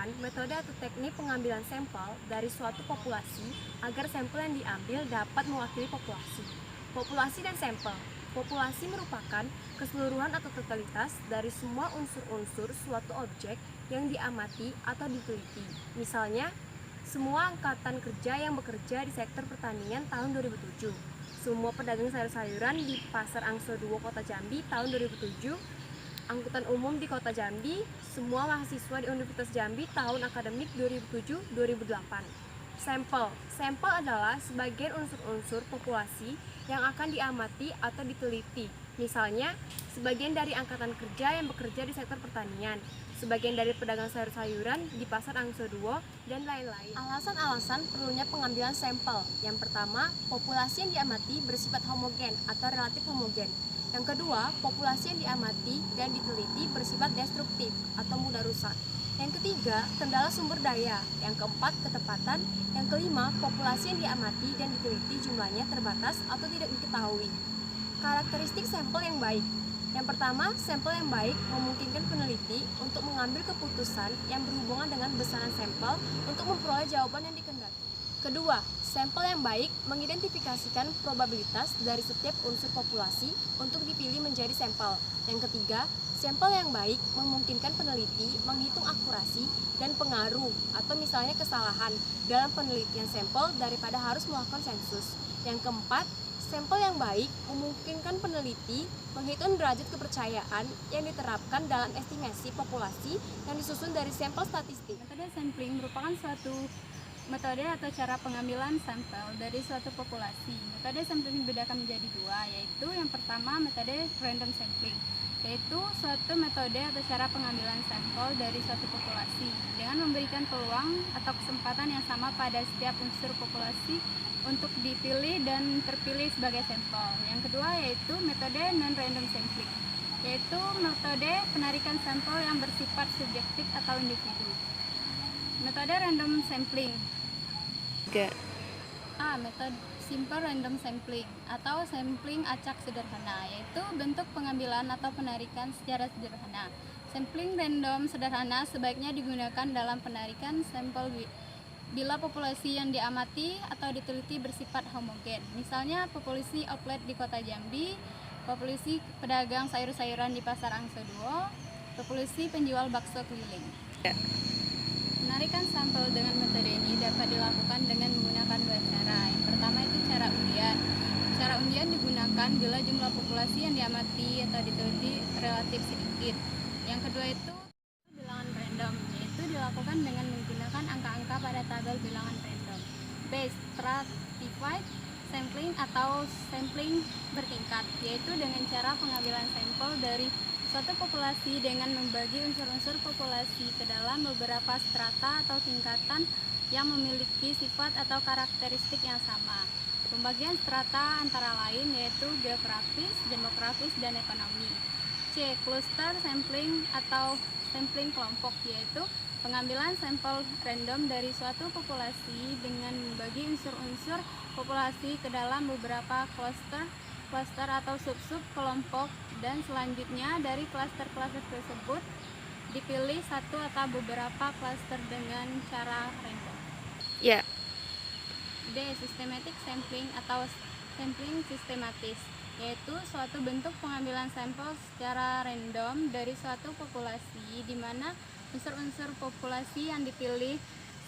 merupakan metode atau teknik pengambilan sampel dari suatu populasi agar sampel yang diambil dapat mewakili populasi. Populasi dan sampel. Populasi merupakan keseluruhan atau totalitas dari semua unsur-unsur suatu objek yang diamati atau diteliti. Misalnya, semua angkatan kerja yang bekerja di sektor pertanian tahun 2007, semua pedagang sayur-sayuran di Pasar Angso 2 Kota Jambi tahun 2007, angkutan umum di Kota Jambi, semua mahasiswa di Universitas Jambi tahun akademik 2007-2008. Sampel. Sampel adalah sebagian unsur-unsur populasi yang akan diamati atau diteliti. Misalnya, sebagian dari angkatan kerja yang bekerja di sektor pertanian, sebagian dari pedagang sayur-sayuran di Pasar Angso 2, dan lain-lain. Alasan-alasan perlunya pengambilan sampel. Yang pertama, populasi yang diamati bersifat homogen atau relatif homogen. Yang kedua, populasi yang diamati dan diteliti bersifat destruktif atau mudah rusak. Yang ketiga, kendala sumber daya. Yang keempat, ketepatan. Yang kelima, populasi yang diamati dan diteliti jumlahnya terbatas atau tidak diketahui. Karakteristik sampel yang baik. Yang pertama, sampel yang baik memungkinkan peneliti untuk mengambil keputusan yang berhubungan dengan besaran sampel untuk memperoleh jawaban yang dikehendaki. Kedua, sampel yang baik mengidentifikasikan probabilitas dari setiap unsur populasi untuk dipilih menjadi sampel. Yang ketiga, sampel yang baik memungkinkan peneliti menghitung akurasi dan pengaruh atau misalnya kesalahan dalam penelitian sampel daripada harus melakukan sensus. Yang keempat, sampel yang baik memungkinkan peneliti menghitung derajat kepercayaan yang diterapkan dalam estimasi populasi yang disusun dari sampel statistik. Metode sampling merupakan suatu metode atau cara pengambilan sampel dari suatu populasi. Metode sampling dibedakan menjadi dua, yaitu yang pertama metode random sampling, yaitu suatu metode atau cara pengambilan sampel dari suatu populasi dengan memberikan peluang atau kesempatan yang sama pada setiap unsur populasi untuk dipilih dan terpilih sebagai sampel. Yang kedua yaitu metode non-random sampling, yaitu metode penarikan sampel yang bersifat subjektif atau individu. Metode random sampling. Metode simple random sampling atau sampling acak sederhana, yaitu bentuk pengambilan atau penarikan secara sederhana. Sampling random sederhana sebaiknya digunakan dalam penarikan sampel bila populasi yang diamati atau diteliti bersifat homogen. Misalnya populasi outlet di Kota Jambi, populasi pedagang sayur-sayuran di Pasar Angso 2, populasi penjual bakso keliling. Penarikan sampel dengan metode ini dapat dilakukan dengan menggunakan dua cara. Yang pertama itu cara undian. Cara undian digunakan bila jumlah populasi yang diamati atau diteliti relatif sedikit. Yang kedua itu bilangan random, yaitu dilakukan dengan menggunakan angka-angka pada tabel bilangan random. Stratified sampling atau sampling bertingkat, yaitu dengan cara pengambilan sampel dari suatu populasi dengan membagi unsur-unsur populasi ke dalam beberapa strata atau tingkatan yang memiliki sifat atau karakteristik yang sama. Pembagian strata antara lain yaitu geografis, demografis, dan ekonomi. C. Cluster sampling atau sampling kelompok, yaitu pengambilan sampel random dari suatu populasi dengan membagi unsur-unsur populasi ke dalam beberapa cluster atau sub-sub kelompok, dan selanjutnya dari cluster tersebut dipilih satu atau beberapa cluster dengan cara random. D. Systematic sampling atau sampling sistematis, yaitu suatu bentuk pengambilan sampel secara random dari suatu populasi di mana unsur-unsur populasi yang dipilih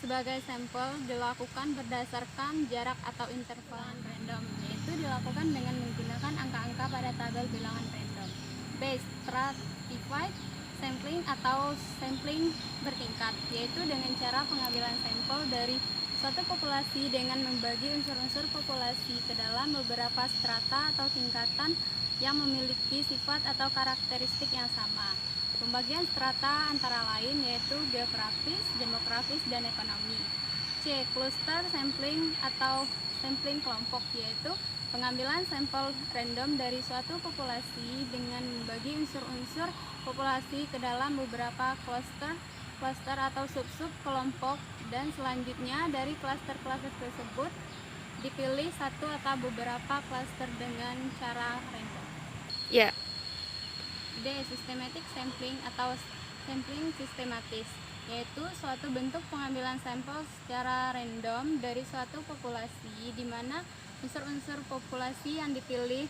sebagai sampel dilakukan berdasarkan jarak atau interval random, yaitu dilakukan dengan menggunakan angka-angka pada tabel bilangan random. B. Stratified sampling atau sampling bertingkat, yaitu dengan cara pengambilan sampel dari suatu populasi dengan membagi unsur-unsur populasi ke dalam beberapa strata atau tingkatan yang memiliki sifat atau karakteristik yang sama. Pembagian strata antara lain yaitu geografis, demografis, dan ekonomi. C. Cluster sampling atau sampling kelompok, yaitu pengambilan sampel random dari suatu populasi dengan membagi unsur-unsur populasi ke dalam beberapa cluster atau sub-sub kelompok, dan selanjutnya dari cluster tersebut dipilih satu atau beberapa cluster dengan cara random. D. Systematic sampling atau sampling sistematis, yaitu suatu bentuk pengambilan sampel secara random dari suatu populasi di mana unsur-unsur populasi yang dipilih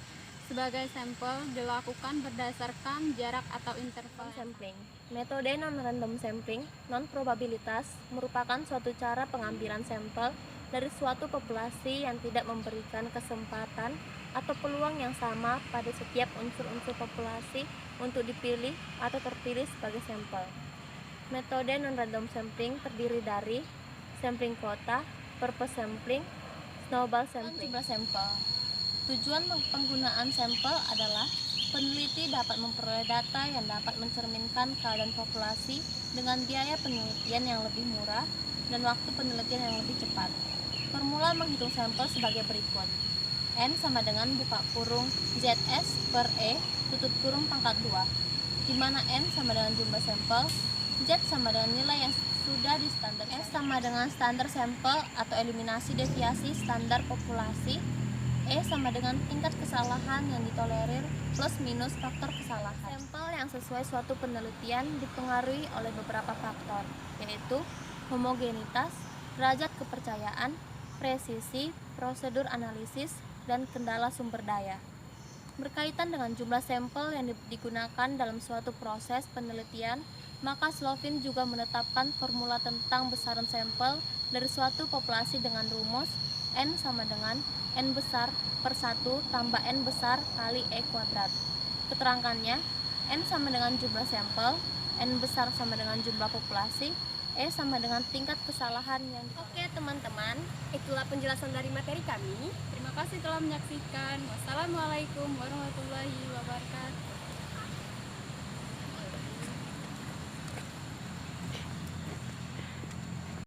sebagai sampel dilakukan berdasarkan jarak atau interval. Sampling. Metode non-random sampling, non-probabilitas, merupakan suatu cara pengambilan sampel dari suatu populasi yang tidak memberikan kesempatan atau peluang yang sama pada setiap unsur-unsur populasi untuk dipilih atau terpilih sebagai sampel. Metode non-random sampling terdiri dari sampling kuota, purpose sampling, snowball sampling. Jumlah sampel. Tujuan penggunaan sampel adalah peneliti dapat memperoleh data yang dapat mencerminkan keadaan populasi dengan biaya penelitian yang lebih murah dan waktu penelitian yang lebih cepat. Formula menghitung sampel sebagai berikut. N sama dengan buka kurung ZS per E tutup kurung pangkat 2, di mana N sama dengan jumlah sampel, Z sama dengan nilai yang sudah di standar, S sama dengan standar sampel atau eliminasi deviasi standar populasi, E sama dengan tingkat kesalahan yang ditolerir plus minus faktor kesalahan. Sampel yang sesuai suatu penelitian dipengaruhi oleh beberapa faktor, yaitu homogenitas, derajat kepercayaan, presisi, prosedur analisis, dan kendala sumber daya. Berkaitan dengan jumlah sampel yang digunakan dalam suatu proses penelitian, maka Slovin juga menetapkan formula tentang besaran sampel dari suatu populasi dengan rumus N sama dengan N besar per 1 tambah N besar kali E kuadrat. Keterangannya, N sama dengan jumlah sampel, N besar sama dengan jumlah populasi, E sama dengan tingkat kesalahan yang Oke teman-teman, itulah penjelasan dari materi kami. Terima kasih telah menyaksikan. Wassalamualaikum warahmatullahi wabarakatuh.